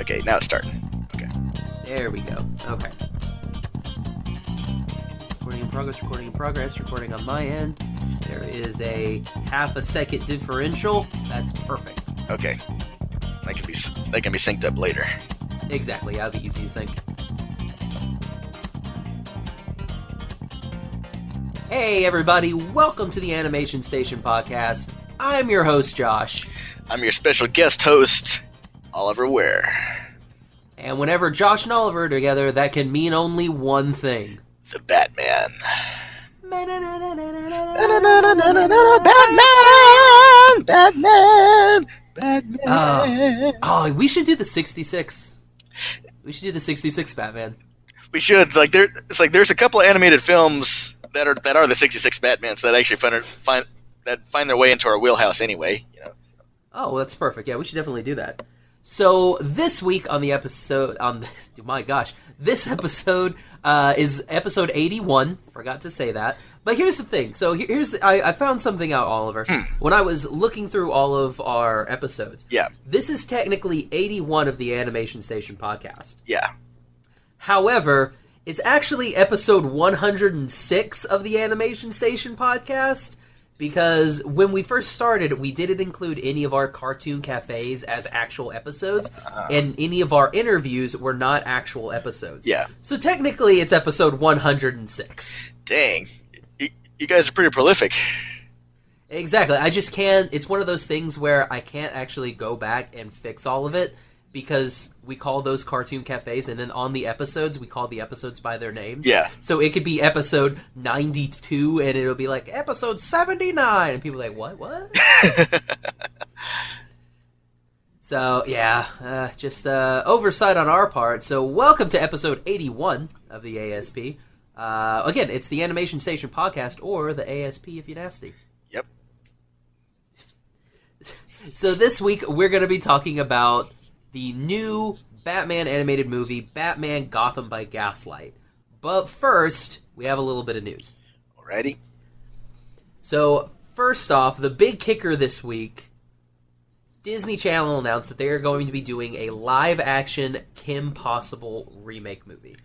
Okay, now it's starting. Okay. There we go. Okay. Recording in progress, recording on my end. There is a half a second differential. That's perfect. Okay. That can be synced up later. Exactly, that'll be easy to sync. Hey everybody, welcome to the Animation Station podcast. I'm your host, Josh. I'm your special guest host, Oliver Ware. And whenever Josh and Oliver are together, that can mean only one thing. The Batman. Batman. Oh, we should do the 66. We should do the 66 Batman. We should. There's a couple of animated films that are the 66 Batmans that actually find their way into our wheelhouse anyway. You know. Oh, that's perfect. Yeah, we should definitely do that. So this week on the episode, this episode is episode 81. Forgot to say that. But here's the thing. So I found something out, Oliver. When I was looking through all of our episodes. Yeah. This is technically 81 of the Animation Station podcast. Yeah. However, it's actually episode 106 of the Animation Station podcast. Because when we first started, we didn't include any of our cartoon cafes as actual episodes, and any of our interviews were not actual episodes. Yeah. So technically, it's episode 106. Dang. You guys are pretty prolific. Exactly. I just can't... It's one of those things where I can't actually go back and fix all of it, because we call those cartoon cafes, and then on the episodes, we call the episodes by their names. Yeah. So it could be episode 92, and it'll be like, episode 79, and people are like, what? So, yeah, just oversight on our part. So welcome to episode 81 of the ASP. Again, it's the Animation Station podcast, or the ASP if you're nasty. Yep. So this week, we're going to be talking about the new Batman animated movie, Batman Gotham by Gaslight. But first, we have a little bit of news. Alrighty. So, first off, the big kicker this week, Disney Channel announced that they are going to be doing a live-action Kim Possible remake movie.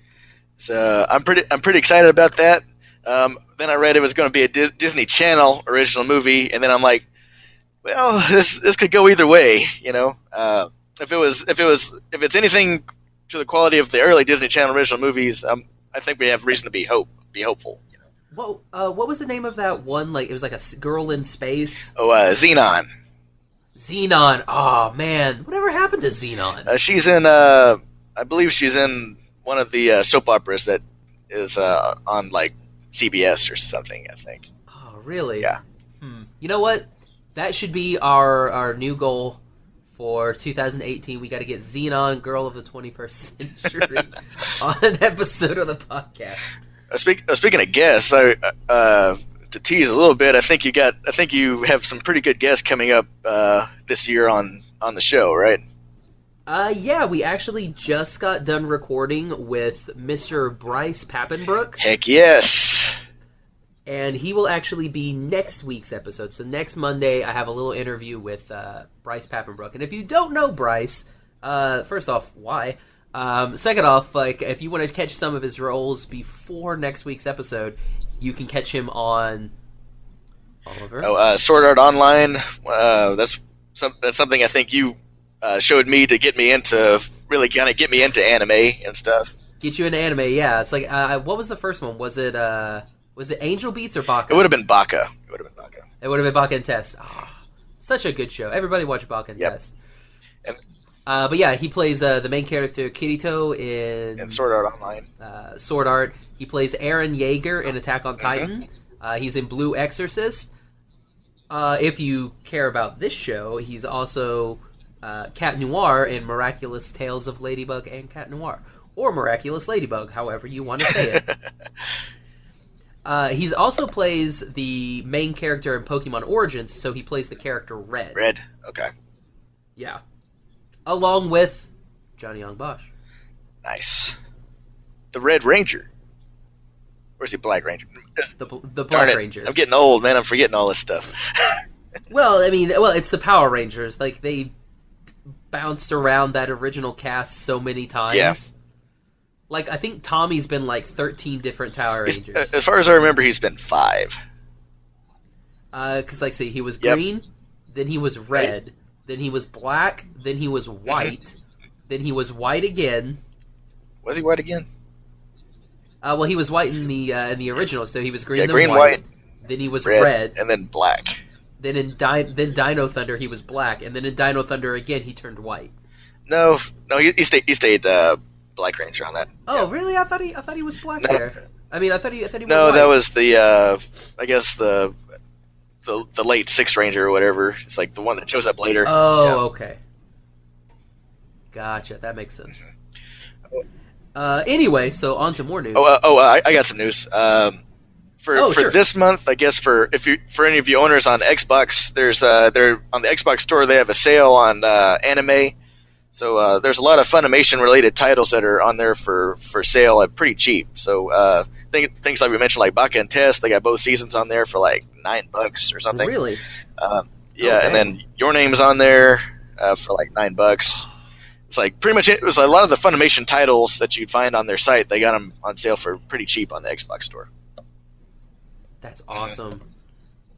So I'm pretty excited about that. Then I read it was going to be a Disney Channel original movie, and then I'm like, well, this could go either way, you know. If it's anything to the quality of the early Disney Channel original movies, I think we have reason to be hopeful. You know? What was the name of that one? Like, it was like a girl in space. Oh, Zenon. Zenon. Oh man, whatever happened to Zenon? She's in. I believe she's in one of the soap operas that is on like CBS or something. I think. Oh really? Yeah. You know what? That should be our new goal. For 2018, we got to get Zenon, Girl of the 21st Century, on an episode of the podcast. Speaking of guests, to tease a little bit, I think you have some pretty good guests coming up this year on the show, right? Yeah, we actually just got done recording with Mr. Bryce Papenbrook. Heck yes. And he will actually be next week's episode. So next Monday, I have a little interview with Bryce Papenbrook. And if you don't know Bryce, first off, why? Second off, like if you want to catch some of his roles before next week's episode, you can catch him on Oliver. Sword Art Online. That's something I think you showed me to get me into, really kind of get me into anime and stuff. Get you into anime, yeah. It's like, what was the first one? Was it Angel Beats or Baka? It would have been Baka. It would have been Baka and Test. Oh, such a good show. Everybody watch Baka and Test. But yeah, he plays the main character Kirito in Sword Art Online. Sword Art. He plays Eren Yeager in Attack on Titan. He's in Blue Exorcist. If you care about this show, he's also Cat Noir in Miraculous Tales of Ladybug and Cat Noir. Or Miraculous Ladybug, however you want to say it. He also plays the main character in Pokemon Origins, so he plays the character Red. Red, okay. Yeah. Along with Johnny Young Bosch. Nice. The Red Ranger. Or is he Black Ranger? The Black Ranger. I'm getting old, man. I'm forgetting all this stuff. Well, I mean, it's the Power Rangers. Like, bounced around that original cast so many times. Yeah. Like, I think Tommy's been like 13 different Power Rangers. As far as I remember, he's been 5. Because, like, say, he was Yep. green, then he was red, then he was black, then he was white, then he was white again. Was he white again? Well, he was white in the original, so he was green, Yeah, then green, white. Then he was red, and then black. Then in Dino Thunder he was black, and then in Dino Thunder again he turned white. No, he stayed Black Ranger on that. Oh, really? I thought he was black there. I mean, I thought he was No, white. that was the I guess the late Sixth Ranger or whatever. It's like the one that shows up later. Oh, okay. Gotcha. That makes sense. Anyway, so on to more news. I got some news. For Sure. this month, I guess for any of you owners on Xbox, there's they're on the Xbox store. They have a sale on anime. So there's a lot of Funimation related titles that are on there for sale at pretty cheap. So things like we mentioned, like Baka and Test, they got both seasons on there for like $9 or something. Really? Yeah, Okay. and then Your Name's on there for like $9. It's like pretty much it was a lot of the Funimation titles that you'd find on their site. They got them on sale for pretty cheap on the Xbox store. That's awesome.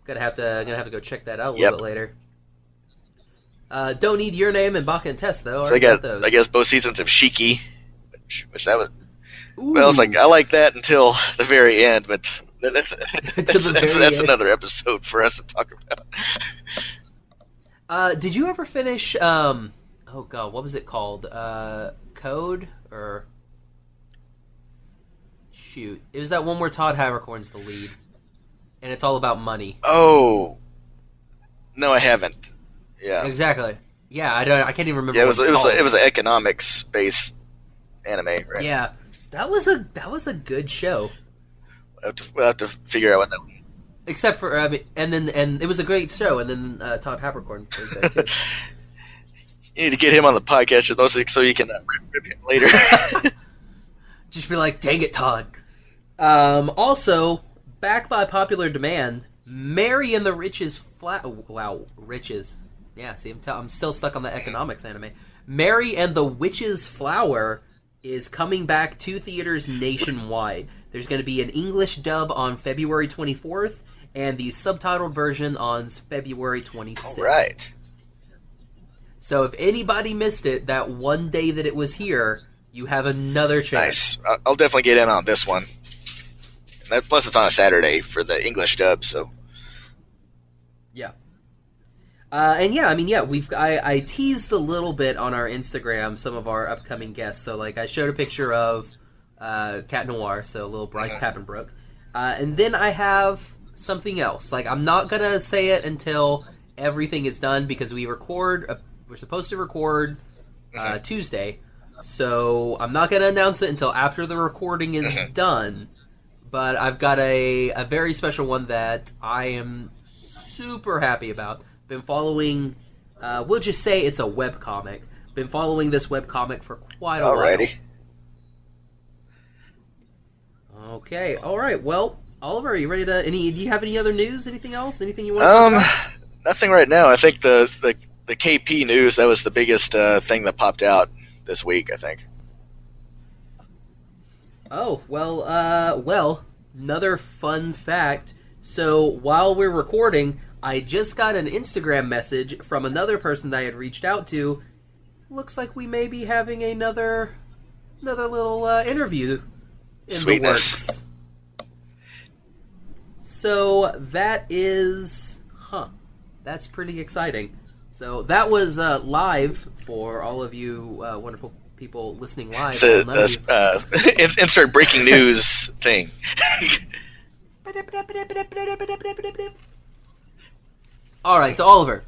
Gonna have to go check that out a little bit later. Don't need Your Name and Baka and Test though. So I got those. I guess both seasons of Shiki, which that was. Ooh. Well, it's like I like that until the very end, but that's another episode for us to talk about. Did you ever finish? Oh god, what was it called? Code or shoot? It was that one where Todd Havercorn's the lead, and it's all about money. Oh, no, I haven't. Yeah, Exactly. Yeah, I can't even remember. Yeah, what it was an economics based anime, right? Yeah, that was a good show. We'll have to figure out what that was. Except for and it was a great show, and then Todd Havercorn plays that too. You need to get him on the podcast mostly so you can rip him later. Just be like, dang it, Todd. Also, back by popular demand, Mary and the Riches Riches. Yeah, see, I'm still stuck on the economics anime. Mary and the Witch's Flower is coming back to theaters nationwide. There's going to be an English dub on February 24th, and the subtitled version on February 26th. All right. So if anybody missed it that one day that it was here, you have another chance. Nice. I'll definitely get in on this one. Plus, it's on a Saturday for the English dub, so. Yeah. I teased a little bit on our Instagram some of our upcoming guests. So, like, I showed a picture of Cat Noir, so little Bryce Papenbrook. And then I have something else. Like, I'm not going to say it until everything is done because we're supposed to record Tuesday. So, I'm not going to announce it until after the recording is done. But I've got a very special one that I am super happy about. Been following, we'll just say it's a webcomic. Been following this webcomic for quite a Alrighty. while. Okay, alright, well, Oliver, are you ready to, do you have any other news? Anything else? Anything you want to talk about? Nothing right now. I think the KP news, that was the biggest thing that popped out this week, I think. Oh, well, another fun fact. So, while we're recording, I just got an Instagram message from another person that I had reached out to. Looks like we may be having another little interview in Sweetness. the works. So that is, that's pretty exciting. So that was live for all of you wonderful people listening live. So, insert breaking news thing. All right, so Oliver,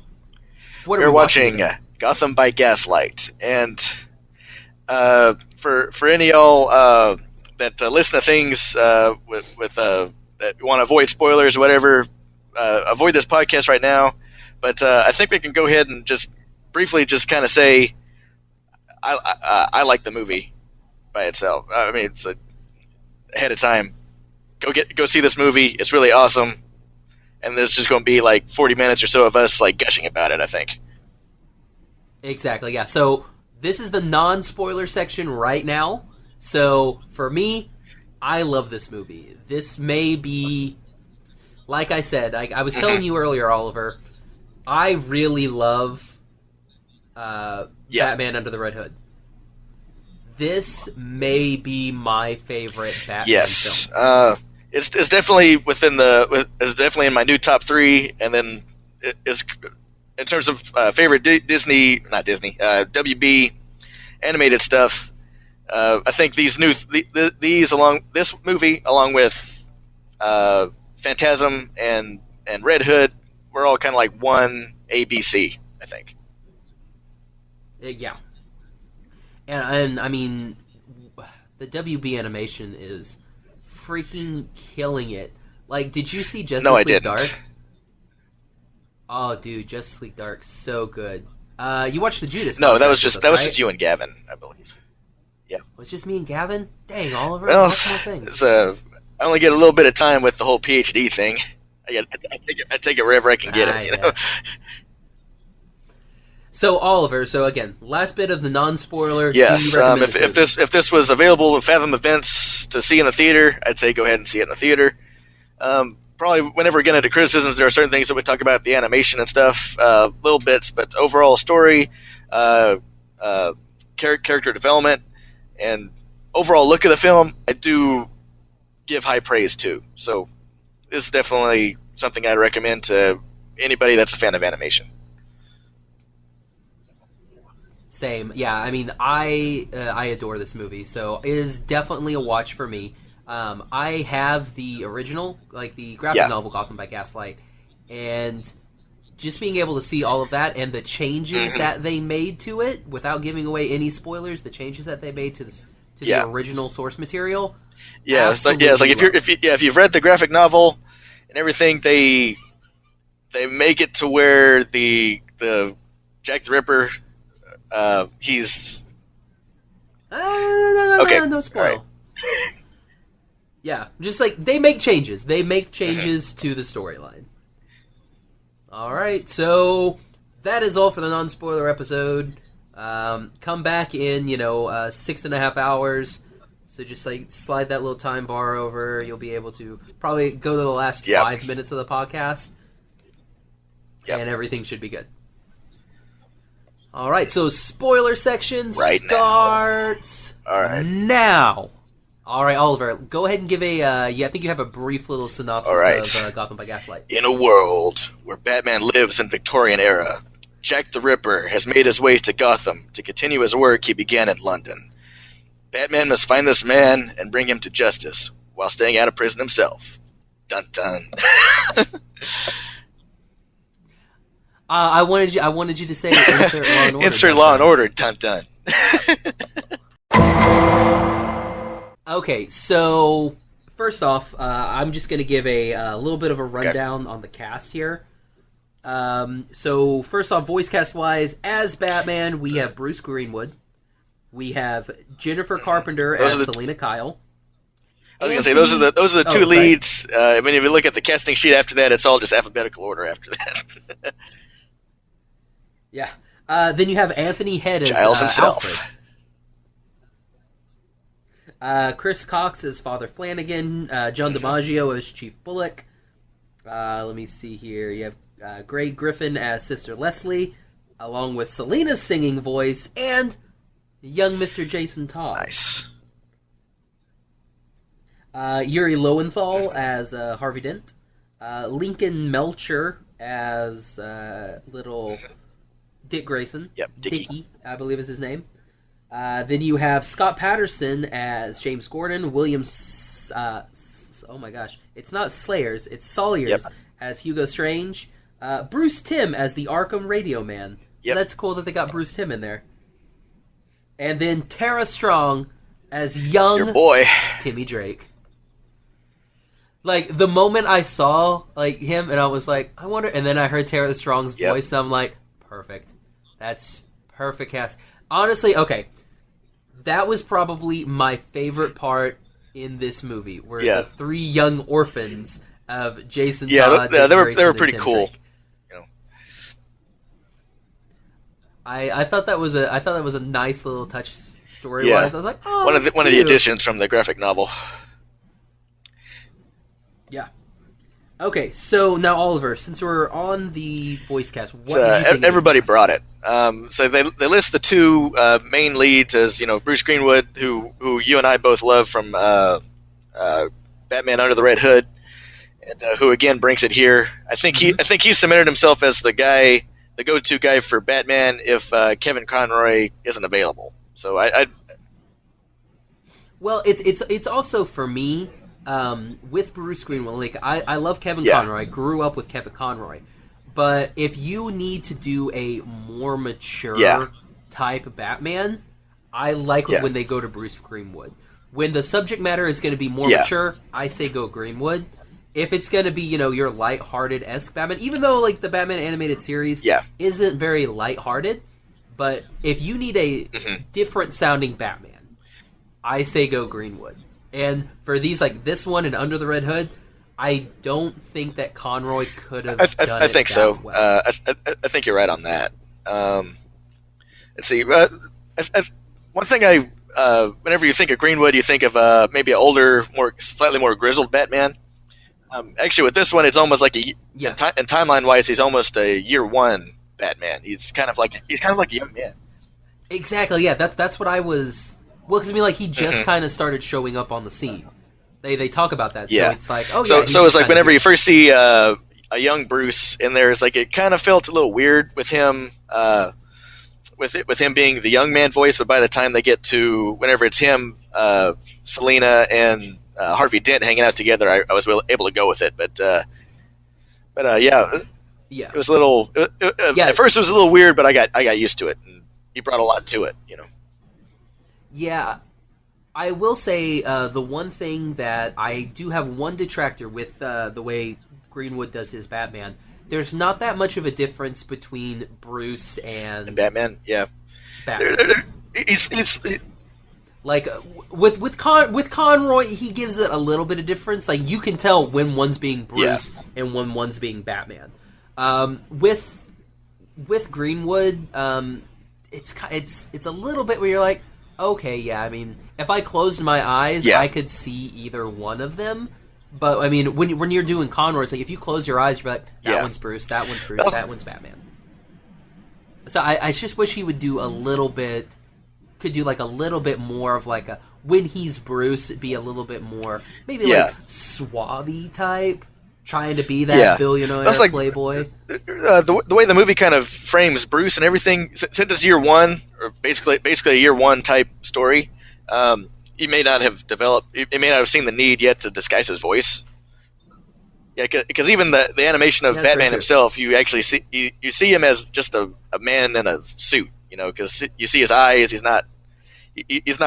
what are We're we watching Gotham by Gaslight, and for any of y'all that listen to things with that want to avoid spoilers or whatever, avoid this podcast right now. But I think we can go ahead and just briefly just kind of say I like the movie by itself. I mean, it's ahead of time. Go see this movie. It's really awesome. And there's just going to be like 40 minutes or so of us like gushing about it, I think. Exactly, yeah. So this is the non-spoiler section right now. So for me, I love this movie. This may be, like I said, I was telling Hmm. you earlier, Oliver, I really love Yeah. Batman Under the Red Hood. This may be my favorite Batman Yes. film. It's definitely it's definitely in my new top three, and then it is in terms of favorite Disney, not Disney, WB animated stuff. I think these along this movie along with Phantasm and Red Hood, we're all kind of like one ABC. I think. Yeah, and I mean, the WB animation is freaking killing it. Like, did you see No, Justice I League didn't. Dark? Oh, dude, Justice League Dark, so good. You watched the Judas No, Contract with us, that was right? just you and Gavin, I believe. Yeah. Was just me and Gavin? Dang, Oliver, Well, watch more things. I only get a little bit of time with the whole PhD thing. I take it wherever I can get Ah, it. yeah. So Oliver, so again, last bit of the non-spoiler. Yes. Do you recommend If this was available to Fathom Events to see in the theater, I'd say go ahead and see it in the theater. Probably whenever we get into criticisms, there are certain things that we talk about the animation and stuff, little bits, but overall story, uh, character development, and overall look of the film, I do give high praise to. So this is definitely something I'd recommend to anybody that's a fan of animation. Same, yeah. I mean, I adore this movie, so it is definitely a watch for me. I have the original, like the graphic Yeah. novel Gotham by Gaslight, and just being able to see all of that and the changes that they made to it, without giving away any spoilers, the changes that they made to Yeah. the original source material. Yeah, it's like if Absolutely if you've read the graphic novel and everything, they make it to where the Jack the Ripper, he's okay. No All spoil. right. Yeah, just like they make changes. They make changes to the storyline. All right, so that is all for the non-spoiler episode. Come back in, 6.5 hours. So just like slide that little time bar over. You'll be able to probably go to the last Yep. 5 minutes of the podcast, Yep. and everything should be good. All right, so spoiler section Right now. starts All right. now. All right, Oliver, go ahead and give I think you have a brief little synopsis All right. of Gotham by Gaslight. In a world where Batman lives in Victorian era, Jack the Ripper has made his way to Gotham to continue his work he began in London. Batman must find this man and bring him to justice while staying out of prison himself. Dun dun. I wanted you to say insert Law and Order. Insert Law and Order. Dun dun. Okay, so first off, I'm just going to give a little bit of a rundown on the cast here. So first off, voice cast wise, as Batman, we have Bruce Greenwood. We have Jennifer Carpenter as Selena Kyle. I was gonna say those are the two sorry. leads. I mean, if you look at the casting sheet after that, it's all just alphabetical order after that. Yeah. Then you have Anthony Head as Giles himself. Alfred. Chris Cox as Father Flanagan. John DiMaggio as Chief Bullock. Let me see here. You have Greg Griffin as Sister Leslie, along with Selena's singing voice and young Mr. Jason Todd. Nice. Yuri Lowenthal as Harvey Dent. Lincoln Melcher as little Dick Grayson. Yep, Dickie. I believe is his name. Then you have Scott Patterson as James Gordon. Oh my gosh. It's not Slayers, it's Sawyers as Hugo Strange. Bruce Timm as the Arkham Radio Man. So that's cool that they got Bruce Timm in there. And then Tara Strong as young Your boy. Timmy Drake. Like, the moment I saw, like, him, and I was like, I wonder... And then I heard Tara Strong's voice, and I'm like, perfect. That's perfect cast. Honestly, okay. That was probably my favorite part in this movie, were the three young orphans of Jason Todd, they were Grayson, pretty and Tim cool. Drake. You know. I thought that was a nice little touch story Yeah. wise. I was like, oh, One of that's the cute. additions from the graphic novel. Yeah. Okay, so now Oliver, since we're on the voice cast, what So, did you think of this everybody cast? brought it. So they list the two main leads as Bruce Greenwood, who you and I both love from Batman Under the Red Hood, and who again brings it here. I think he submitted himself as the go-to guy for Batman if Kevin Conroy isn't available. So I Well, it's also for me with Bruce Greenwood. Like I love Kevin Yeah. Conroy. I grew up with Kevin Conroy, but if you need to do a more mature Yeah. type Batman, I like Yeah. when they go to Bruce Greenwood. When the subject matter is going to be more Yeah. mature, I say go Greenwood. If it's going to be, your lighthearted-esque Batman, even though like the Batman animated series Yeah. isn't very lighthearted, but if you need a different sounding Batman, I say go Greenwood. And for these, like this one and Under the Red Hood, I don't think that Conroy could have done I it think that so. well. I think you're right on that. Let's see. One thing whenever you think of Greenwood, you think of maybe an older, slightly more grizzled Batman. Actually, with this one, it's almost like Yeah. in timeline wise, he's almost a year one Batman. He's kind of like a young man. Exactly, yeah, that's what I was... Well, because I mean, like, he just kind of started showing up on the scene. They talk about that, so Yeah. it's like, oh, So yeah. he's so it's just like kinda whenever here. you first see a young Bruce in there, it's like it kind of felt a little weird with him. With him being the young man voice, but by the time they get to whenever it's him, Selena and Harvey Dent hanging out together, I was able to go with it. But yeah, Yeah. it was a little. Yeah. At first, it was a little weird, but I got used to it, and he brought a lot to it. Yeah, I will say the one thing that I do have one detractor with the way Greenwood does his Batman. There's not that much of a difference between Bruce and Batman, yeah, Batman. he's Like with Conroy, he gives it a little bit of difference. Like you can tell when one's being Bruce and when one's being Batman. With Greenwood, it's a little bit where you're like, okay, yeah. I mean, if I closed my eyes, Yeah. I could see either one of them. But I mean, when you're doing Conroy, it's like if you close your eyes, you're like, that Yeah. one's Bruce, that one's Bruce, that one's Batman. So I just wish he would do a little bit. Could do like a little bit more of like a when he's Bruce, be a little bit more maybe like suave type, trying to be that billionaire That's like playboy. the way the movie kind of frames Bruce and everything. Since it's year one, or basically a year one type story, he may not have developed. He may not have seen the need yet to disguise his voice. Yeah, because even the animation of That's Batman very true. himself, you actually see you see him as just a man in a suit. Because you see his eyes. He's not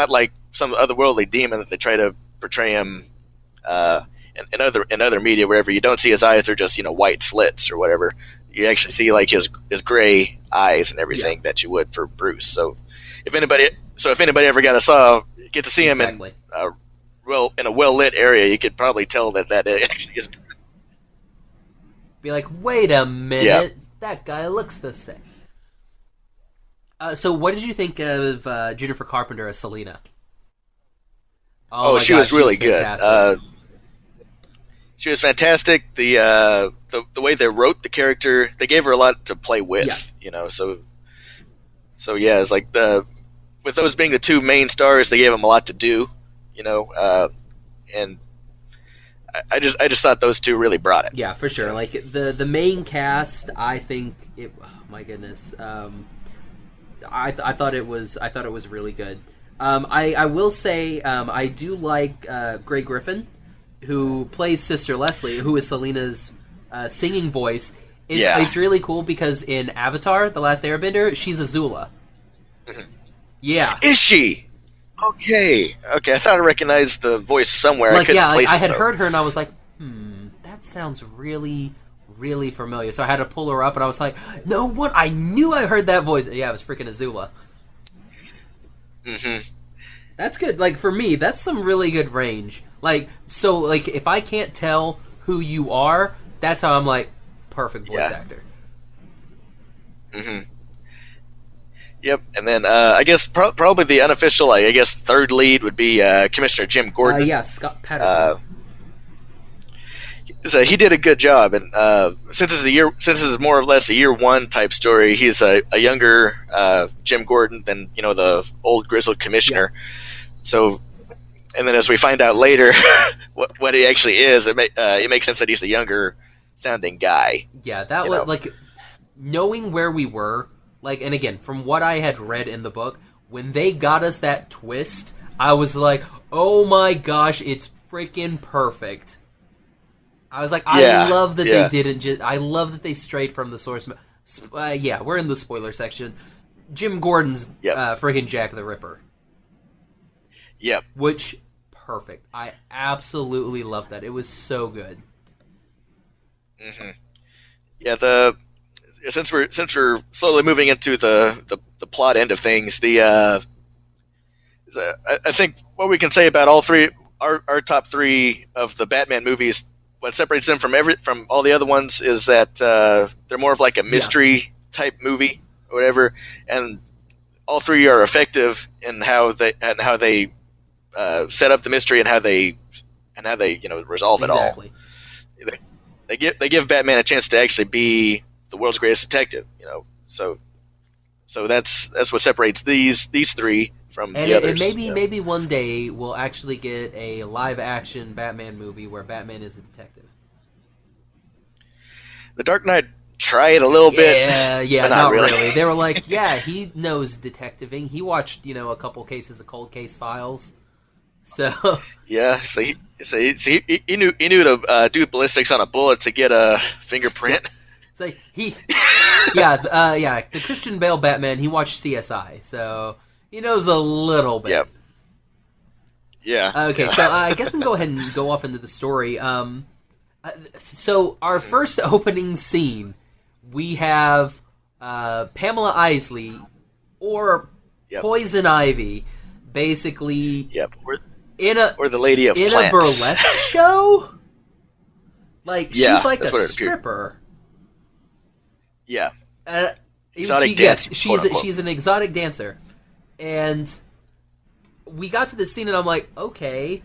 like some otherworldly demon that they try to portray him in other media. Wherever you don't see his eyes, they're just white slits or whatever. You actually see like his gray eyes and everything that you would for Bruce. So if anybody ever get to see him Exactly. in a well lit area, you could probably tell that actually is. Be like, wait a minute, that guy looks the same. So what did you think of Jennifer Carpenter as Selena? Oh, my she gosh, was really good. fantastic. She was fantastic. The way they wrote the character, they gave her a lot to play with. So yeah, it's like with those being the two main stars, they gave them a lot to do. And I just thought those two really brought it. Yeah, for sure. Like the main cast, I think it. Oh my goodness. I thought it was really good. I will say I do like Grey Griffin, who plays Sister Leslie, who is Selena's singing voice. It's really cool because in Avatar: The Last Airbender, she's Azula. Yeah. Is she? Okay. I thought I recognized the voice somewhere. Like, I couldn't place I it, had though. heard her and I was like, that sounds really, really familiar. So I had to pull her up and I was like, no one, I knew I heard that voice. Yeah, it was freaking Azula. Mm-hmm. That's good. Like, for me, that's some really good range. Like, so, like, if I can't tell who you are, that's how I'm like, perfect voice actor. Mm-hmm. Yep, and then I guess probably the unofficial, I guess, third lead would be Commissioner Jim Gordon. Yeah, Scott Patterson. So he did a good job, and since this is more or less a year one type story, he's a younger Jim Gordon than the old grizzled commissioner. Yeah. So, and then as we find out later what he actually is, it makes sense that he's a younger sounding guy. Yeah, that was like knowing where we were. Like, and again, from what I had read in the book, when they got us that twist, I was like, "Oh my gosh, it's freaking perfect." I was like, I love that they didn't just... I love that they strayed from the source... yeah, we're in the spoiler section. Jim Gordon's freaking Jack the Ripper. Yep. Which, perfect. I absolutely love that. It was so good. Mm-hmm. Yeah, since we're slowly moving into the plot end of things, I think what we can say about all three, our top three of the Batman movies, what separates them from all the other ones is that they're more of like a mystery type movie or whatever, and all three are effective in how they set up the mystery and how they resolve it all. They give Batman a chance to actually be the world's greatest detective, So that's what separates these three from the others. And maybe one day we'll actually get a live action Batman movie where Batman is a detective. The Dark Knight tried a little bit. Yeah, not really. They were like, yeah, he knows detectiving. He watched, a couple cases of Cold Case Files. So yeah, so he knew to do ballistics on a bullet to get a fingerprint. It's like the Christian Bale Batman. He watched CSI, so he knows a little bit. Yep. Yeah. Okay, so I guess we can go ahead and go off into the story. So our first opening scene, we have Pamela Isley or Poison Ivy, basically. Yep. Or the Lady of in Plants. A burlesque show. Like she's like a stripper. Yeah. Exotic dancer. Yes, she's an exotic dancer, and we got to this scene, and I'm like, okay,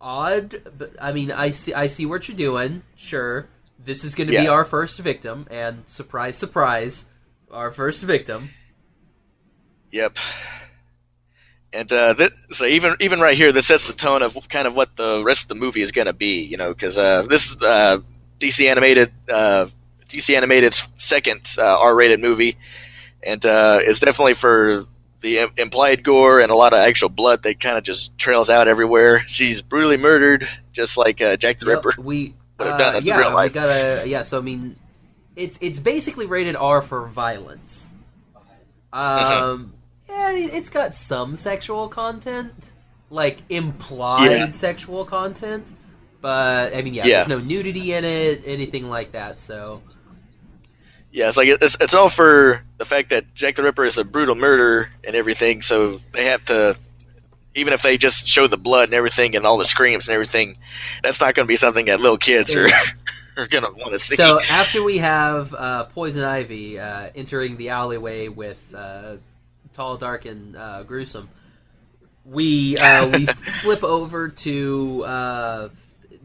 odd, but I mean, I see what you're doing. Sure, this is going to be our first victim, and surprise, surprise, our first victim. Yep. And so even right here, this sets the tone of kind of what the rest of the movie is going to be, because this is DC Animated's second R-rated movie, and it's definitely for the implied gore and a lot of actual blood that kind of just trails out everywhere. She's brutally murdered, just like Jack the Ripper would have done in real life. So I mean, it's basically rated R for violence. Yeah, it's got some sexual content, like implied sexual content, but I mean, there's no nudity in it, anything like that. So, yeah, it's like it's all for the fact that Jack the Ripper is a brutal murderer and everything. So they have to, even if they just show the blood and everything and all the screams and everything, that's not going to be something that little kids are going to want to see. So after we have Poison Ivy entering the alleyway with Tall, Dark, and Gruesome, we flip over to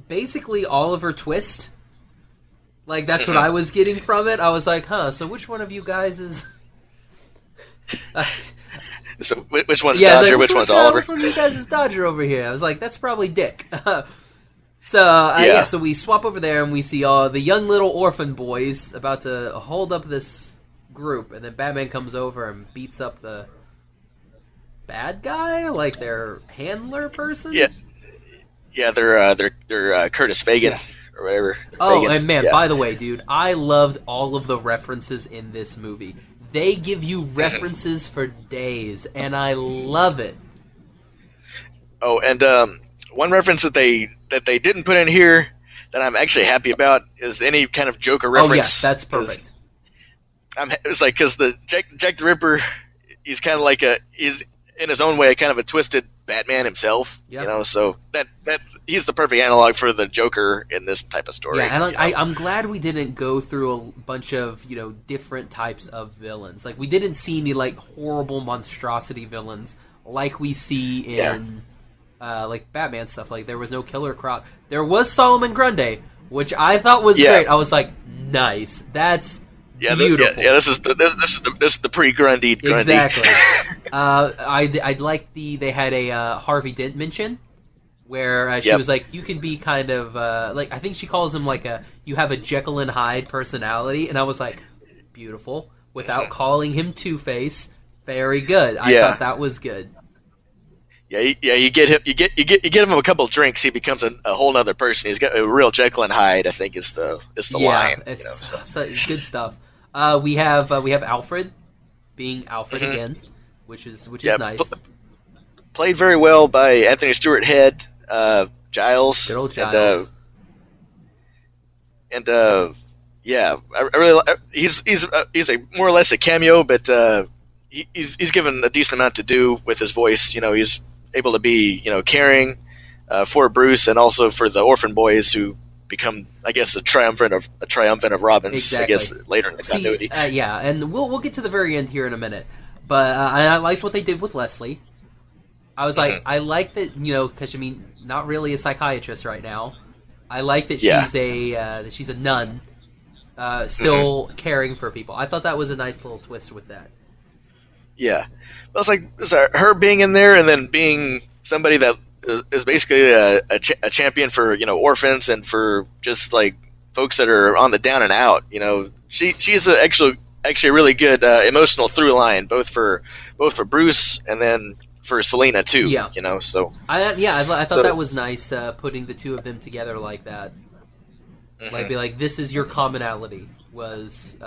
basically Oliver Twist. Like, that's what I was getting from it. I was like, so which one of you guys is... So which one's Dodger, which one's Oliver? Which one of you guys is Dodger over here? I was like, that's probably Dick. So we swap over there, and we see the young little orphan boys about to hold up this group, and then Batman comes over and beats up the bad guy, like their handler person. Yeah, they're Curtis Fagan or whatever. Fagan. And man, by the way, dude, I loved all of the references in this movie. They give you references for days, and I love it. Oh, and one reference that they didn't put in here that I'm actually happy about is any kind of Joker reference. Oh yes, that's perfect. It's like, because the Jack the Ripper, he's kind of like he's in his own way kind of a twisted Batman himself. Yep. You know, so that he's the perfect analog for the Joker in this type of story. Yeah, and I'm glad we didn't go through a bunch of different types of villains. Like we didn't see any like horrible monstrosity villains like we see in like Batman stuff. Like there was no Killer Croc. There was Solomon Grundy, which I thought was great. I was like, nice. That's beautiful. This is the pre-Grundy. Exactly. I'd like they had a Harvey Dent mention where she was like, you can be kind of like, I think she calls him like you have a Jekyll and Hyde personality, and I was like, beautiful, without calling him Two-Face. Very good. I thought that was good. You get him a couple drinks, he becomes a whole other person. He's got a real Jekyll and Hyde, I think is the line. It's good stuff. We have Alfred being Alfred again, which is nice. Played very well by Anthony Stewart Head, Giles. Good old Giles. I really he's a more or less a cameo, but he's given a decent amount to do with his voice. He's able to be caring for Bruce and also for the orphan boys who become, I guess, a triumvirate of Robins. Exactly. I guess later in the continuity. And we'll get to the very end here in a minute. But I liked what they did with Leslie. I was like, I like that, because not really a psychiatrist right now. I like that she's a nun, still caring for people. I thought that was a nice little twist with that. Yeah, well, it's like her being in there and then being somebody that is basically a champion for orphans and for just like folks that are on the down and out. She's actually a really good emotional through line both for Bruce and then for Selina too. Yeah, So I thought that was nice, putting the two of them together like that. Like be like, this is your commonality was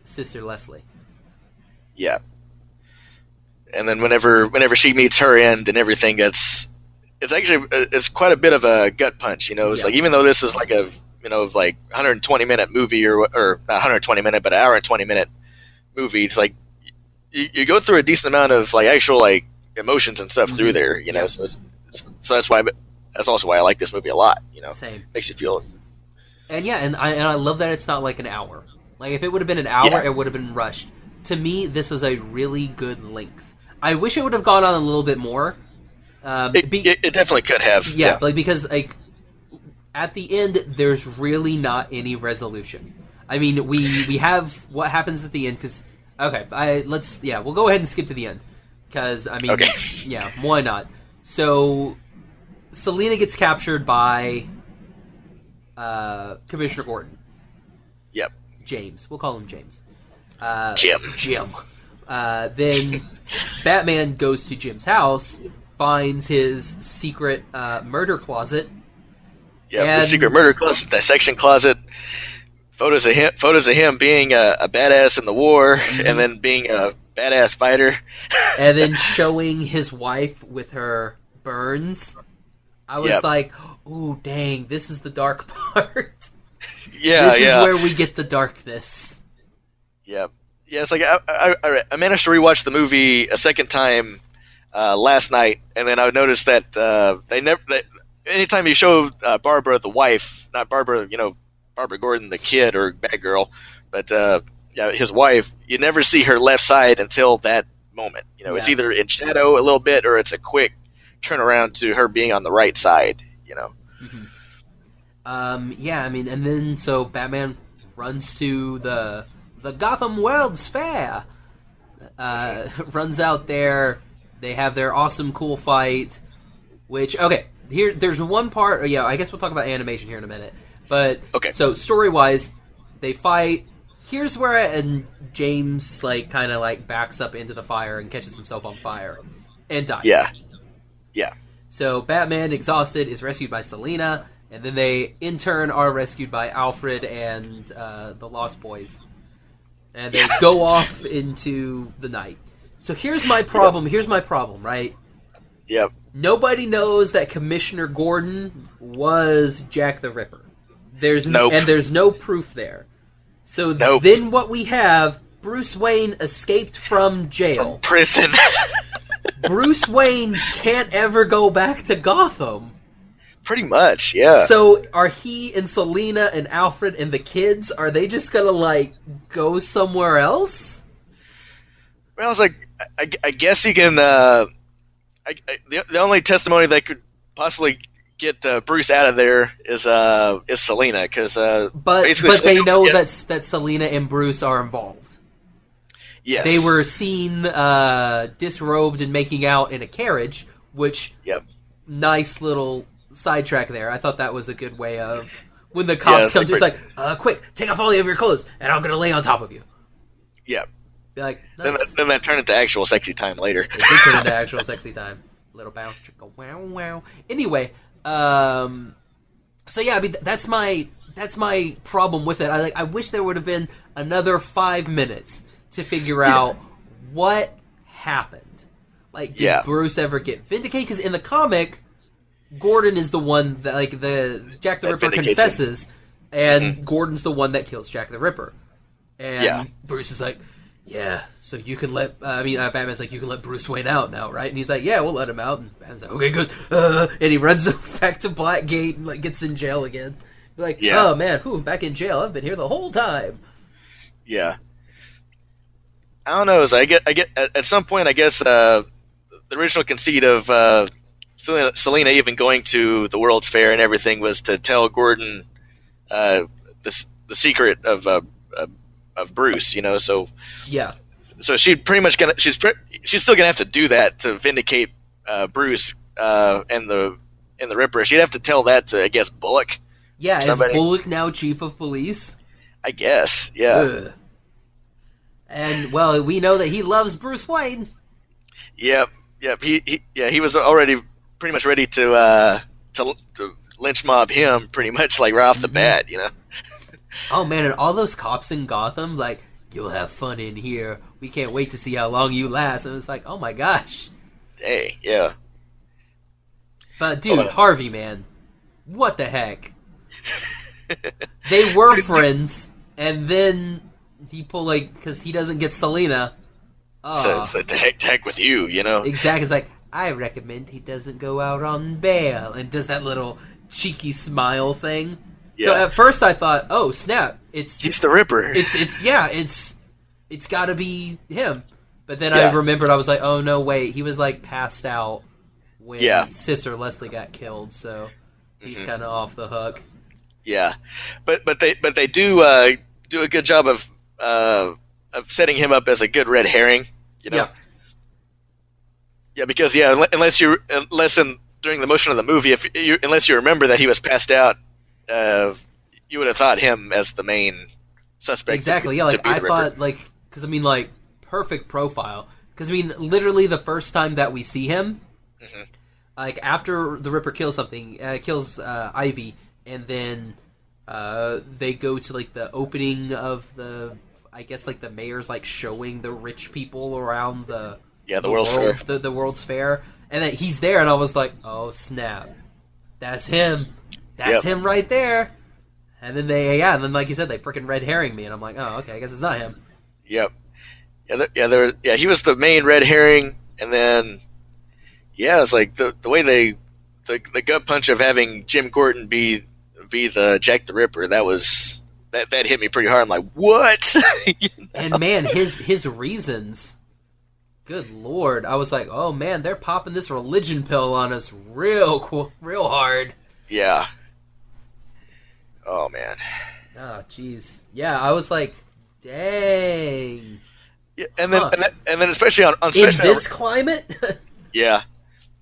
Sister Leslie. Yeah. And then whenever she meets her end and everything, it's quite a bit of a gut punch. It's like, even though this is like a like 120-minute movie or not 120 minute, but an hour and 20-minute movie. It's like you go through a decent amount of like actual like emotions and stuff through there. So that's also why I like this movie a lot. Same. Makes you feel. And I love that it's not like an hour. Like if it would have been an hour, it would have been rushed. To me, this was a really good length. I wish it would have gone on a little bit more. It definitely could have. Yeah, like because like at the end, there's really not any resolution. I mean, we have what happens at the end because we'll go ahead and skip to the end because why not? So Selina gets captured by Commissioner Gordon. Yep. James, we'll call him James. Jim. Then Batman goes to Jim's house, finds his secret murder closet. Yeah, the secret murder closet, dissection closet. Photos of him being a badass in the war, and then being a badass fighter, and then showing his wife with her burns. I was like, "Ooh, dang! This is the dark part. This is where we get the darkness." Yep. Yeah, it's like I managed to rewatch the movie a second time last night, and then I noticed that anytime you show Barbara the wife, not Barbara, Barbara Gordon the kid or bad girl, but his wife, you never see her left side until that moment. It's either in shadow a little bit or it's a quick turnaround to her being on the right side. Mm-hmm. And then so Batman runs to the Gotham World's Fair. Runs out there. They have their awesome, cool fight. Which, there's one part. I guess we'll talk about animation here in a minute. But so story-wise, they fight. Here's where James kind of backs up into the fire and catches himself on fire and dies. Yeah. So Batman, exhausted, is rescued by Selina, and then they in turn are rescued by Alfred and the Lost Boys. And they go off into the night. So here's my problem. Right? Yep. Nobody knows that Commissioner Gordon was Jack the Ripper. There's no proof there. So then what we have, Bruce Wayne escaped from jail. From prison. Bruce Wayne can't ever go back to Gotham. Pretty much, yeah. So are he and Selina and Alfred and the kids, are they just gonna, like, go somewhere else? Well, it's like, I guess you can, the only testimony that could possibly get Bruce out of there is Selina, because But they know that Selina and Bruce are involved. Yes. They were seen disrobed and making out in a carriage, which, nice little sidetrack there. I thought that was a good way of, when the cops come to, it's like, quick, take off all of your clothes, and I'm going to lay on top of you. Yeah. Be like, nice. Then that turned into actual sexy time later. It did turn into actual sexy time. Little bow, chicka, wow, wow. Anyway, so yeah, I mean, that's my problem with it. I wish there would have been another 5 minutes to figure out what happened. Like, did Bruce ever get vindicated? Because in the comic, Gordon is the one that, like, the Jack the Ripper confesses, and Gordon's the one that kills Jack the Ripper. And Bruce is like, yeah, so you can let, Batman's like, you can let Bruce Wayne out now, right? And he's like, yeah, we'll let him out. And Batman's like, okay, good. And he runs back to Blackgate and, like, gets in jail again. Like, oh, man, back in jail. I've been here the whole time. Yeah. I don't know. So I get at some point, I guess, the original conceit of Selina even going to the World's Fair and everything was to tell Gordon the secret of Bruce, you know. So she's pretty much she's still gonna have to do that to vindicate Bruce and the Ripper. She'd have to tell that to, I guess, Bullock. Yeah, is Bullock now chief of police? I guess. Yeah. Ugh. And well, we know that he loves Bruce Wayne. Yep. He was already pretty much ready to lynch mob him, pretty much, like, right off the bat, you know. Oh man, and all those cops in Gotham, like, you'll have fun in here. We can't wait to see how long you last. And it was like, oh my gosh. Hey, yeah. But dude, Harvey, man, what the heck? They were friends, and then he pulled, like, because he doesn't get Selina. So to heck with you, you know. Exactly. It's like, I recommend he doesn't go out on bail, and does that little cheeky smile thing. Yeah. So at first I thought, oh snap, he's the Ripper. It's got to be him. But then I remembered, I was like, oh no, wait, he was, like, passed out when Sister Leslie got killed, so he's kind of off the hook. Yeah, but they do a good job of setting him up as a good red herring, you know. Yeah, because unless during the motion of the movie, unless you remember that he was passed out, you would have thought him as the main suspect. Exactly. Yeah, like I thought, like, because I mean, like, perfect profile. Because I mean, literally the first time that we see him, like after the Ripper kills Ivy, and then they go to, like, the opening of the, I guess, like, the mayor's, like, showing the rich people around the World's Fair. The World's Fair. And then he's there, and I was like, oh, snap. That's him. That's him right there. And then and then, like you said, they freaking red herring me, and I'm like, oh, okay, I guess it's not him. Yep. He was the main red herring, and then, it's like the way the gut punch of having Jim Gordon be the Jack the Ripper, that hit me pretty hard. I'm like, what? You know? And man, his reasons, good lord, I was like, oh man, they're popping this religion pill on us real hard. Yeah. Oh man. Oh jeez. Yeah, I was like, dang. Yeah, and then especially on in this climate. Yeah,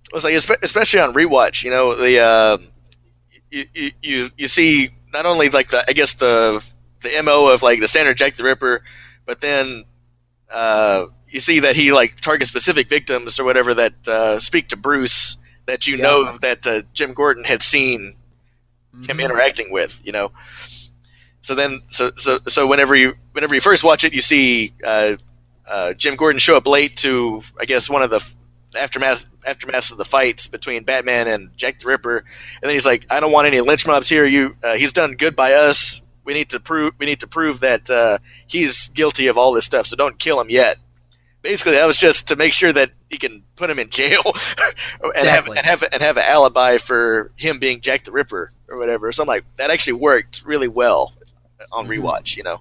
it was like especially on rewatch. You know, the you see not only, like, the MO of, like, the standard Jack the Ripper, but then you see that he, like, targets specific victims or whatever that speak to Bruce that know that Jim Gordon had seen him interacting with, you know. So then, so whenever you first watch it, you see Jim Gordon show up late to, I guess, one of the aftermath of the fights between Batman and Jack the Ripper, and then he's like, I don't want any lynch mobs here. He's done good by us. We need to prove that he's guilty of all this stuff. So don't kill him yet. basically that was just to make sure that he can put him in jail and Exactly. have an alibi for him being Jack the Ripper or whatever. So I'm like, that actually worked really well on rewatch. You know.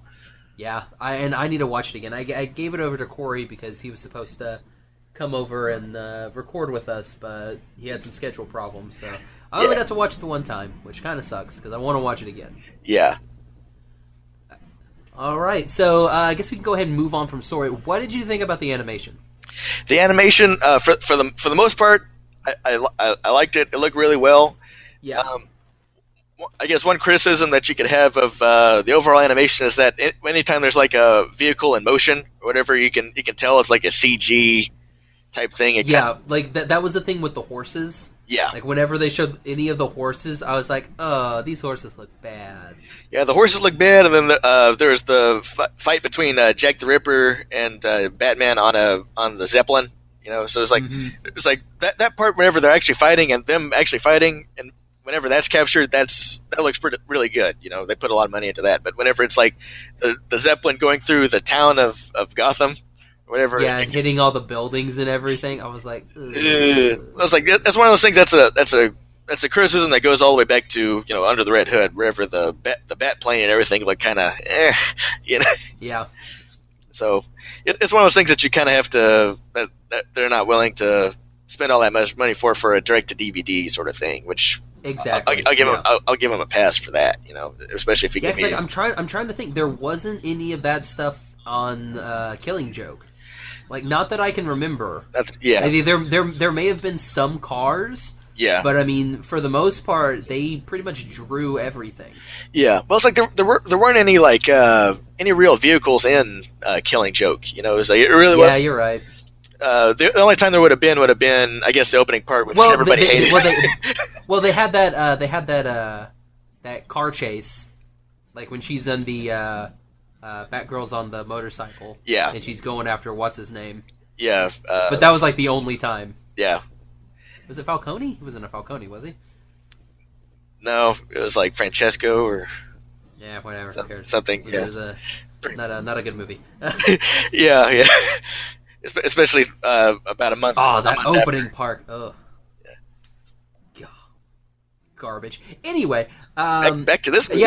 Yeah, I need to watch it again. I gave it over to Corey because he was supposed to come over and record with us, but he had some schedule problems, so I only got to watch it the one time, which kind of sucks because I want to watch it again. Yeah. All right, so I guess we can go ahead and move on from story. What did you think about the animation? The animation, for the most part, I liked it. It looked really well. Yeah. I guess one criticism that you could have of the overall animation is that anytime there's like a vehicle in motion or whatever, you can tell it's like a CG type thing. Like that was the thing with the horses. Yeah. Like whenever they showed any of the horses, I was like, oh, these horses look bad. Yeah, the horses look bad, and then there's the fight between Jack the Ripper and Batman on the Zeppelin. You know, so it's like that part whenever they're actually fighting and them actually fighting, and whenever that's captured, that looks really good. You know, they put a lot of money into that. But whenever it's like the Zeppelin going through the town of Gotham, or whatever, and hitting all the buildings and everything, I was like, I was like, that's one of those things. That's a criticism that goes all the way back to, you know, Under the Red Hood, wherever the bat plane and everything look kind of, you know. Yeah. So it's one of those things that you kind of have to that they're not willing to spend all that much money for a direct to DVD sort of thing, which. Exactly. I'll give him a pass for that, you know, especially if you give me. Like, I'm trying to think. There wasn't any of that stuff on Killing Joke. Like, not that I can remember. Maybe there may have been some cars. Yeah. But I mean, for the most part, they pretty much drew everything. Yeah. Well, it's like there weren't any like any real vehicles in Killing Joke. You know, it was like it really. Yeah, you're right. The only time there would have been, I guess, the opening part, which everybody hated. They had that car chase, like when she's in the Batgirl's on the motorcycle. Yeah. And she's going after what's his name. Yeah. But that was like the only time. Yeah. Was it Falcone? He wasn't a Falcone, was he? No, it was like Francesco or. Yeah, whatever. Something. Yeah. It was not a good movie. Yeah. Especially about a month. Oh, that opening part. Ugh. Yeah. Garbage. Anyway, back to this movie.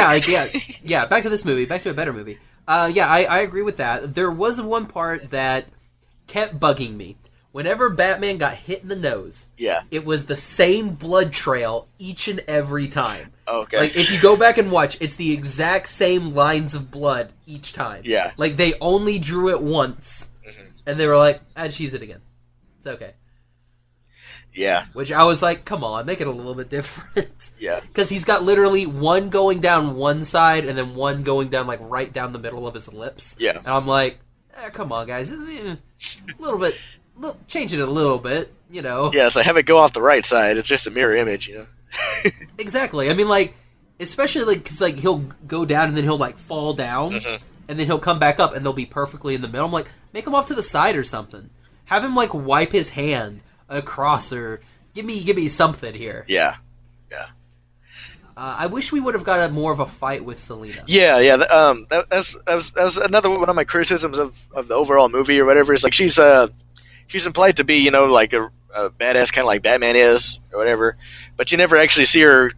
Yeah. Back to this movie. Back to a better movie. I agree with that. There was one part that kept bugging me. Whenever Batman got hit in the nose, it was the same blood trail each and every time. Okay. Like, if you go back and watch, it's the exact same lines of blood each time. Yeah. Like, they only drew it once. And they were like, just use it again. It's okay. Yeah. Which I was like, come on, make it a little bit different. Yeah. Because he's got literally one going down one side and then one going down, like, right down the middle of his lips. Yeah. And I'm like, come on, guys. A little bit, change it a little bit, you know. Yeah, so have it go off the right side. It's just a mirror image, you know. Exactly. I mean, like, especially, like, because, like, he'll go down and then he'll, like, fall down. And then he'll come back up and they'll be perfectly in the middle. I'm like, make him off to the side or something. Have him, like, wipe his hand across or give me something here. Yeah. I wish we would have got more of a fight with Selina. Yeah. That was another one of my criticisms of the overall movie or whatever. Is like she's implied to be, you know, like a badass, kind of like Batman is or whatever, but you never actually see her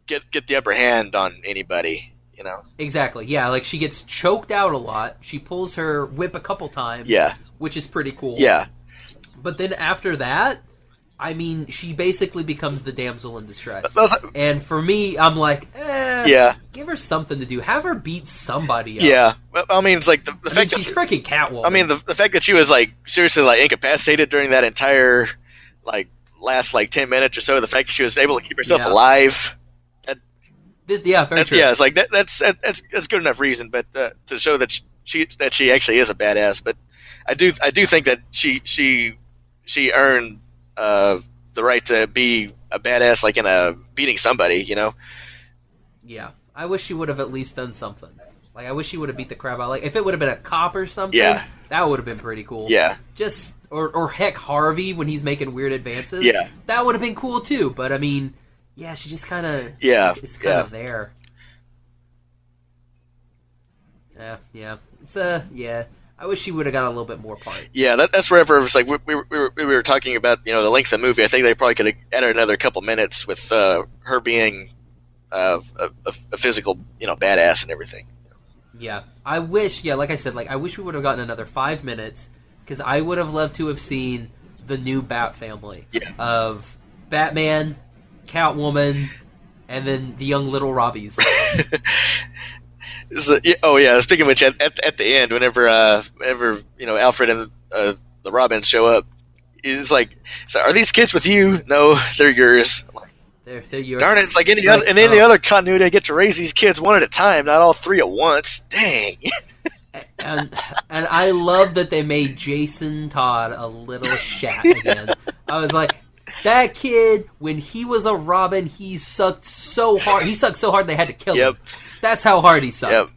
get the upper hand on anybody. You know. Exactly. Yeah, like she gets choked out a lot. She pulls her whip a couple times. Yeah. Which is pretty cool. Yeah. But then after that, I mean, she basically becomes the damsel in distress. And for me, I'm like, give her something to do. Have her beat somebody up. Yeah. Well, I mean, it's like the fact that she's freaking Catwoman. I mean, the fact that she was like seriously like incapacitated during that entire like last like 10 minutes or so. The fact that she was able to keep herself alive. Very true. Yeah, it's like that's good enough reason, but to show that she actually is a badass. But I do think that she earned the right to be a badass, like in a beating somebody, you know. Yeah, I wish she would have at least done something. Like I wish she would have beat the crap out. Like if it would have been a cop or something, that would have been pretty cool. Yeah. Just or heck, Harvey when he's making weird advances. Yeah. That would have been cool too. But I mean. Yeah, she just kind of it's kind of there. Yeah. It's I wish she would have got a little bit more part. Yeah, that's wherever it was like we were talking about the length of the movie. I think they probably could have added another couple minutes with her being a physical badass and everything. Yeah, I wish. Yeah, like I said, I wish we would have gotten another 5 minutes because I would have loved to have seen the new Bat family of Batman, Catwoman, and then the young little Robbies. So, oh yeah. Speaking of which, at the end, whenever Alfred and the Robins show up, he's like, "So are these kids with you? No, they're yours." I'm like, they're yours. Darn it! It's like any other continuity, I get to raise these kids one at a time, not all three at once. Dang. And I love that they made Jason Todd a little shat again. I was like, that kid, when he was a Robin, he sucked so hard. He sucked so hard they had to kill him. That's how hard he sucked.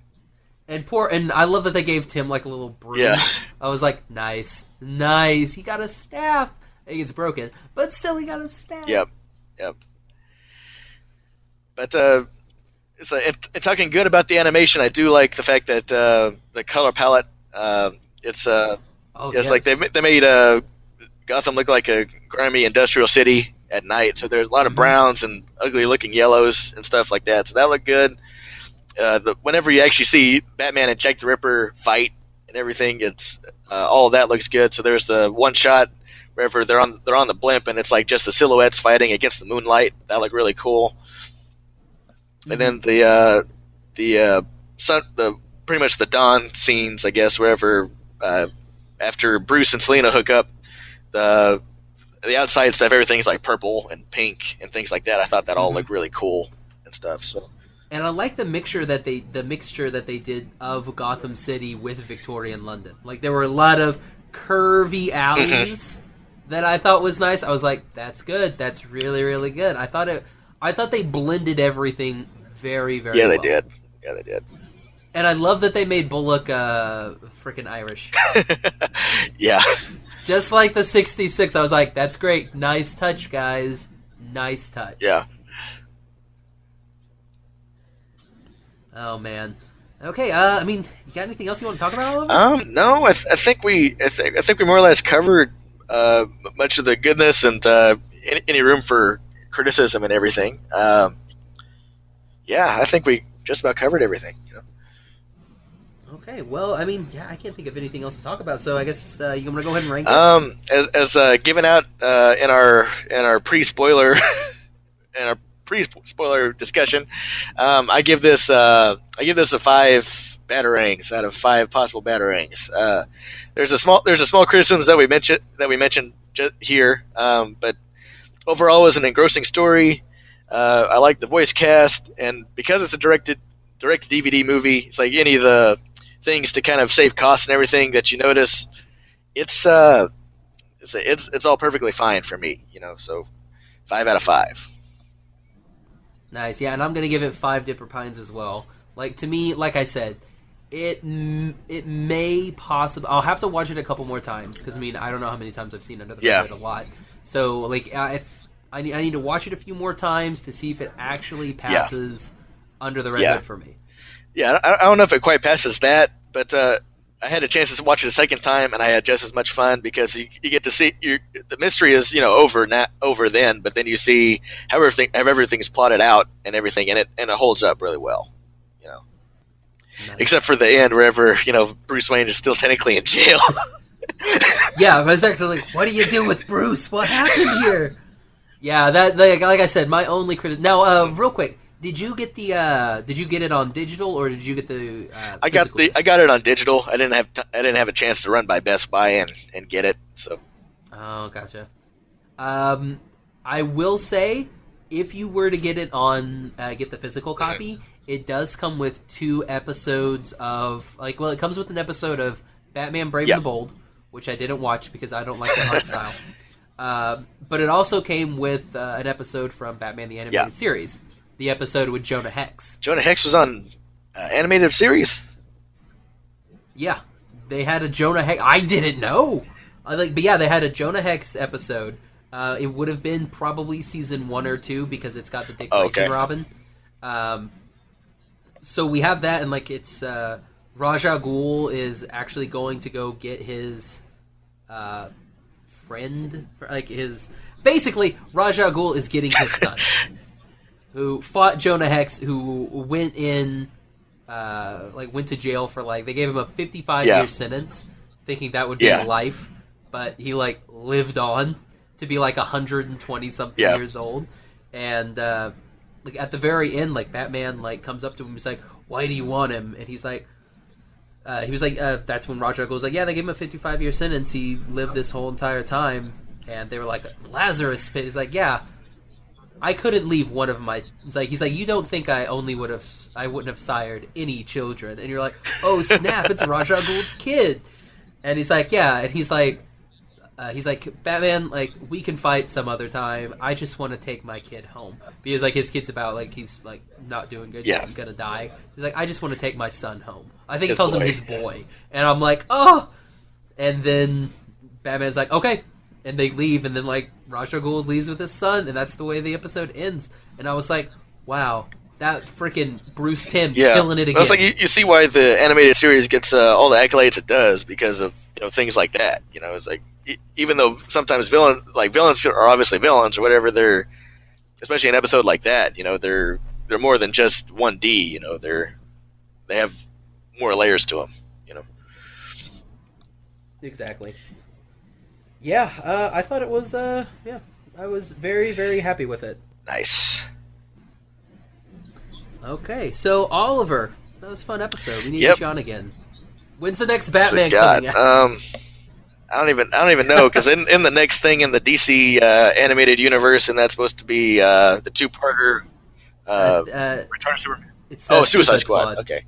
Yep. And I love that they gave Tim like a little broom. Yeah. I was like, nice. He got a staff. It gets broken, but still he got a staff. Yep. But and talking good about the animation, I do like the fact that the color palette. It's like they made Gotham look like a grimy industrial city at night. So there's a lot of browns and ugly looking yellows and stuff like that. So that looked good. Whenever you actually see Batman and Jack the Ripper fight and everything, it's all of that looks good. So there's the one shot wherever they're on the blimp, and it's like just the silhouettes fighting against the moonlight. That looked really cool. And then the pretty much the dawn scenes, I guess, wherever after Bruce and Selina hook up, the outside stuff, everything's like purple and pink and things like that. I thought that all looked really cool and stuff. So. And I like the mixture that they did of Gotham City with Victorian London. Like there were a lot of curvy alleys that I thought was nice. I was like, that's good. That's really, really good. I thought they blended everything very, very well. They did. Yeah, they did. And I love that they made Bullock freaking Irish. Yeah. Just like the 66, I was like, that's great. Nice touch, guys. Nice touch. Yeah. Oh, man. Okay, you got anything else you want to talk about? No, I think we more or less covered much of the goodness and any room for criticism and everything. I think we just about covered everything. Okay, well, I can't think of anything else to talk about, so I guess you want to go ahead and rank it? As given out in our pre-spoiler discussion, I give this a 5 batarangs out of 5 possible batarangs. There's a small criticisms that we mentioned here, but overall, it was an engrossing story. I like the voice cast, and because it's a direct DVD movie, it's like any of the things to kind of save costs and everything that you notice. It's all perfectly fine for me, So 5 out of 5. Nice, yeah, and I'm gonna give it 5 Dipper Pines as well. Like to me, like I said, it may possibly. I'll have to watch it a couple more times because I don't know how many times I've seen Under the Red Hood. A lot. So if I need to watch it a few more times to see if it actually passes Under the Red Hood for me. Yeah, I don't know if it quite passes that, but I had a chance to watch it a second time, and I had just as much fun because you get to see the mystery is over then, but then you see how everything's plotted out and everything, and it holds up really well, Nice. Except for the end, wherever Bruce Wayne is still technically in jail. Yeah, I was actually like, what do you do with Bruce? What happened here? Yeah, that like I said, my only criticism. Now, real quick. Did you get it on digital or did you get the? I got it on digital. I didn't have a chance to run by Best Buy and get it. So. Oh, gotcha. I will say, if you were to get it on get the physical copy, it does come with 2 episodes of it comes with an episode of Batman Brave and the Bold, which I didn't watch because I don't like the art style. But it also came with an episode from Batman the Animated Series. The episode with Jonah Hex. Jonah Hex was on animated series? Yeah. They had a Jonah Hex... I didn't know! But yeah, they had a Jonah Hex episode. It would have been probably season 1 or 2 because it's got the Dick Grayson Robin. So we have that, and it's Ra's al Ghul is actually going to go get his friend, like his. Basically, Ra's al Ghul is getting his son, who fought Jonah Hex, who went went to jail for they gave him a 55-year sentence, thinking that would be life, but he lived on to be 120 something years old, and at the very end, Batman comes up to him, he's like, "Why do you want him?" And he's like. He was that's when Ra's al Ghul was like, yeah, they gave him a 55-year sentence. He lived this whole entire time. And they were like, Lazarus Pit. He's like, yeah, I couldn't leave one of my... He's like, you don't think I wouldn't have sired any children. And you're like, oh, snap, it's Ra's al Ghul's kid. And he's like, yeah. And he's like, Batman, we can fight some other time. I just want to take my kid home. Because, his kid's about, he's, not doing good. He's going to die. He's like, I just want to take my son home. I think he calls him his boy. And I'm like, oh! And then Batman's like, okay. And they leave, and then, Ra's al Ghul leaves with his son, and that's the way the episode ends. And I was like, wow, that freaking Bruce Timm killing it again. It's you see why the animated series gets all the accolades it does, because of, things like that. It's even though sometimes villains are obviously villains or whatever, they're, especially an episode like that, they're more than just 1D, they have more layers to them, Exactly. Yeah, I thought it was, I was very, very happy with it. Nice. Okay, so Oliver, that was a fun episode. We need to get you on again. When's the next Batman coming out? I don't even know, because in the next thing in the DC animated universe, and that's supposed to be the two-parter Return of Superman. Suicide Squad. Okay.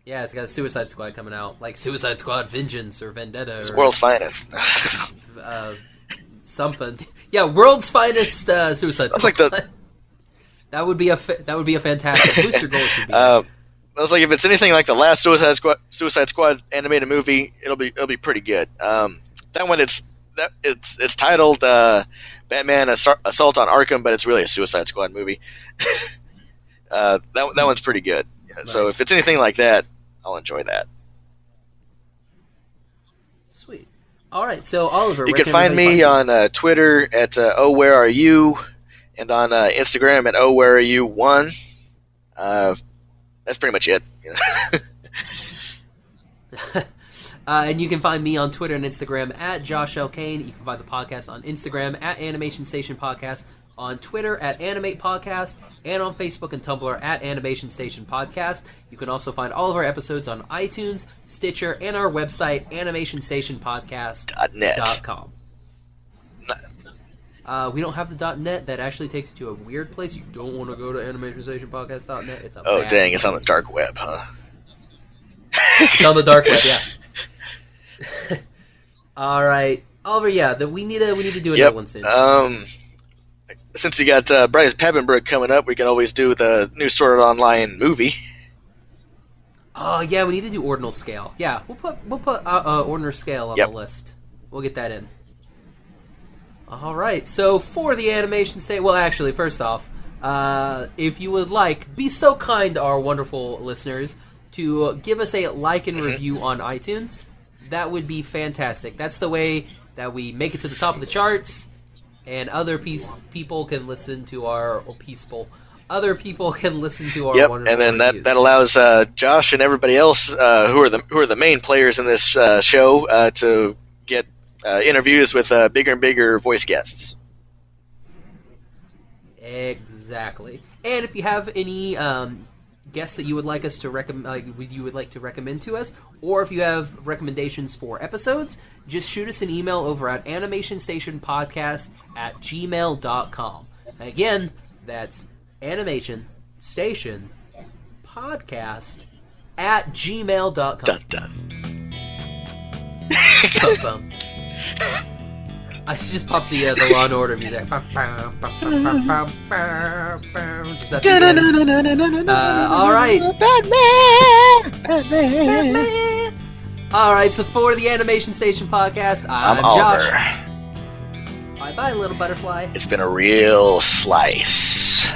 Yeah, it's got a Suicide Squad coming out, Suicide Squad Vengeance or Vendetta. It's World's Finest. Something. Yeah, World's Finest Suicide Squad. That's that would be a fantastic booster goal. I was like, if it's anything like the last Suicide Squad animated movie, it'll be pretty good. That one, it's titled Batman Assault on Arkham, but it's really a Suicide Squad movie. That one's pretty good. Yeah, nice. So if it's anything like that, I'll enjoy that. Sweet. All right, so Oliver, you can find me on Twitter at Oh Where Are You, and on Instagram at Oh Where Are You 1. That's pretty much it. And you can find me on Twitter and Instagram at Josh L. Kane. You can find the podcast on Instagram at Animation Station Podcast, on Twitter at Animate Podcast, and on Facebook and Tumblr at Animation Station Podcast. You can also find all of our episodes on iTunes, Stitcher, and our website, animationstationpodcast.com. We don't have the .net. That actually takes you to a weird place. You don't want to go to animationstationpodcast.net. It's a dang, place. It's on the dark web, huh? It's on the dark web, yeah. All right, Oliver. Yeah, we need to do another one soon. Since you got Bryce Papenbrook coming up, we can always do the new Sword Art Online movie. Oh yeah, we need to do ordinal scale. Yeah, we'll put ordinal scale on the list. We'll get that in. All right. So for the animation state, well, actually, first off, if you would be so kind, our wonderful listeners, to give us a like and review on iTunes. That would be fantastic. That's the way that we make it to the top of the charts, and other people can listen to our Other people can listen to our wonderful and then reviews. that allows Josh and everybody else who are the main players in this show to get interviews with bigger and bigger voice guests. Exactly. And if you have any guests that you would like us to recommend to us, or if you have recommendations for episodes, just shoot us an email over at animationstationpodcast@gmail.com. Again, that's animationstationpodcast@gmail.com. Dun dun. I should just pop the Law and Order music. All right. Batman. All right, so for the Animation Station Podcast, I'm Josh. Oliver. Bye-bye, little butterfly. It's been a real slice.